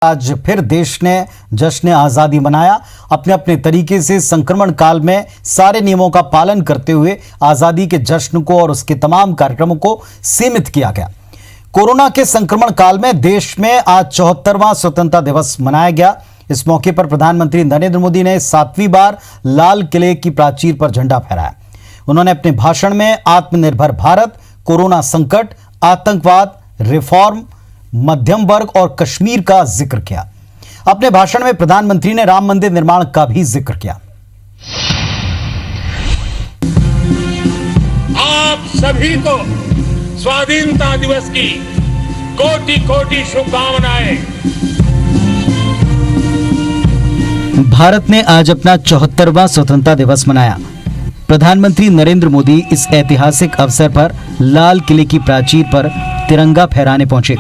आज फिर देश ने जश्न आज़ादी मनाया। अपने अपने तरीके से संक्रमण काल में सारे नियमों का पालन करते हुए आज़ादी के जश्न को और उसके तमाम कार्यक्रमों को सीमित किया गया। कोरोना के संक्रमण काल में देश में आज 74वां स्वतंत्रता दिवस मनाया गया। इस मौके पर प्रधानमंत्री नरेंद्र मोदी ने 7वीं बार लाल किले की प्राचीर पर झंडा फहराया। उन्होंने अपने भाषण में आत्मनिर्भर भारत, कोरोना संकट, आतंकवाद, रिफॉर्म, मध्यम वर्ग और कश्मीर का जिक्र किया। अपने भाषण में प्रधानमंत्री ने राम मंदिर निर्माण का भी जिक्र किया। आप सभी को स्वाधीनता दिवस की कोटि कोटि शुभकामनाएं। भारत ने आज अपना 74वां स्वतंत्रता दिवस मनाया। प्रधानमंत्री नरेंद्र मोदी इस ऐतिहासिक अवसर पर लाल किले की प्राचीर पर तिरंगा फहराने पहुंचे।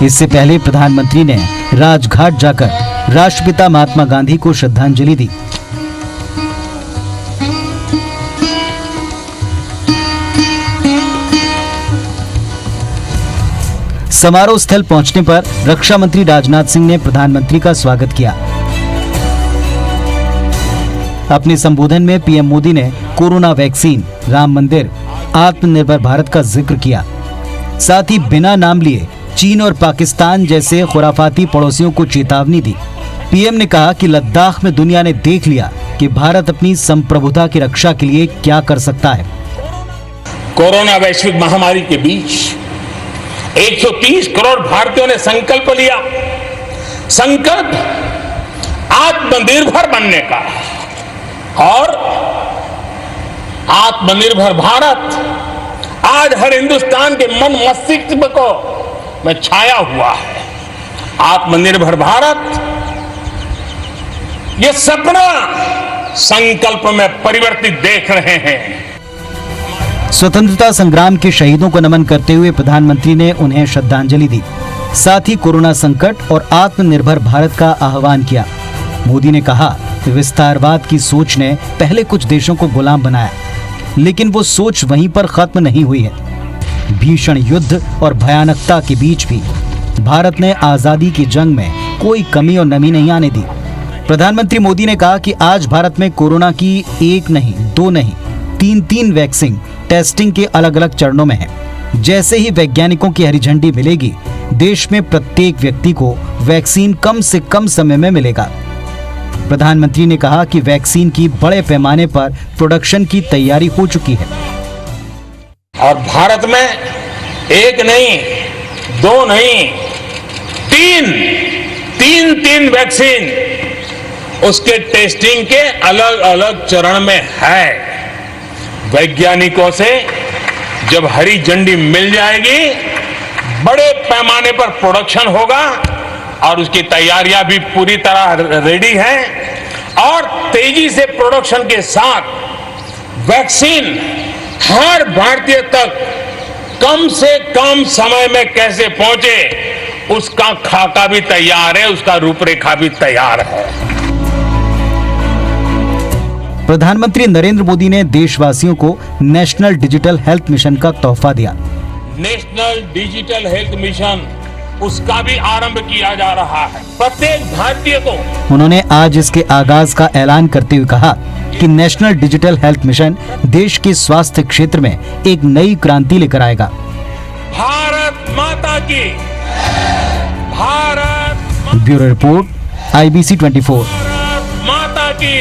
इससे पहले प्रधानमंत्री ने राजघाट जाकर राष्ट्रपिता महात्मा गांधी को श्रद्धांजलि दी। समारोह स्थल पहुंचने पर रक्षा मंत्री राजनाथ सिंह ने प्रधानमंत्री का स्वागत किया। अपने संबोधन में पीएम मोदी ने कोरोना वैक्सीन, राम मंदिर, आत्मनिर्भर भारत का जिक्र किया। साथ ही बिना नाम लिए चीन और पाकिस्तान जैसे खुराफाती पड़ोसियों को चेतावनी दी। पीएम ने कहा कि लद्दाख में दुनिया ने देख लिया कि भारत अपनी संप्रभुता की रक्षा के लिए क्या कर सकता है। कोरोना वैश्विक महामारी के बीच 130 करोड़ भारतीयों ने संकल्प लिया। संकल्प आत्मनिर्भर बनने का, और आत्मनिर्भर भारत आज हर हिंदुस्तान के मन मस्तिष्क को में छाया हुआ है। आत्मनिर्भर भारत, ये सपना संकल्प में परिवर्तित देख रहे हैं। स्वतंत्रता संग्राम के शहीदों को नमन करते हुए प्रधानमंत्री ने उन्हें श्रद्धांजलि दी। साथ ही कोरोना संकट और आत्मनिर्भर भारत का आह्वान किया। मोदी ने कहा कि विस्तारवाद की सोच ने पहले कुछ देशों को गुलाम बनाया, लेकिन वो सोच वहीं पर खत्म नहीं हुई है। भीषण युद्ध और भयानकता के बीच भी भारत ने आजादी की जंग में कोई कमी और नमी नहीं आने दी। प्रधानमंत्री मोदी ने कहा कि आज भारत में कोरोना की एक नहीं, दो नहीं, तीन वैक्सीन टेस्टिंग के अलग अलग चरणों में है। जैसे ही वैज्ञानिकों की हरी झंडी मिलेगी, देश में प्रत्येक व्यक्ति को वैक्सीन कम से कम समय में मिलेगा। प्रधानमंत्री ने कहा कि वैक्सीन की बड़े पैमाने पर प्रोडक्शन की तैयारी हो चुकी है और भारत में एक नहीं, दो नहीं, तीन वैक्सीन उसके टेस्टिंग के अलग अलग चरण में है। वैज्ञानिकों से जब हरी झंडी मिल जाएगी, बड़े पैमाने पर प्रोडक्शन होगा और उसकी तैयारियां भी पूरी तरह रेडी हैं। और तेजी से प्रोडक्शन के साथ वैक्सीन हर भारतीय तक कम से कम समय में कैसे पहुंचे, उसका खाका भी तैयार है, उसका रूपरेखा भी तैयार है। प्रधानमंत्री नरेंद्र मोदी ने देशवासियों को नेशनल डिजिटल हेल्थ मिशन का तोहफा दिया। नेशनल डिजिटल हेल्थ मिशन, उसका भी आरंभ किया जा रहा है। प्रत्येक भारतीय को उन्होंने आज इसके आगाज का ऐलान करते हुए कहा कि नेशनल डिजिटल हेल्थ मिशन देश के स्वास्थ्य क्षेत्र में एक नई क्रांति लेकर आएगा। भारत माता की, Bharat bureau report, IBC 24। Bharat माता की।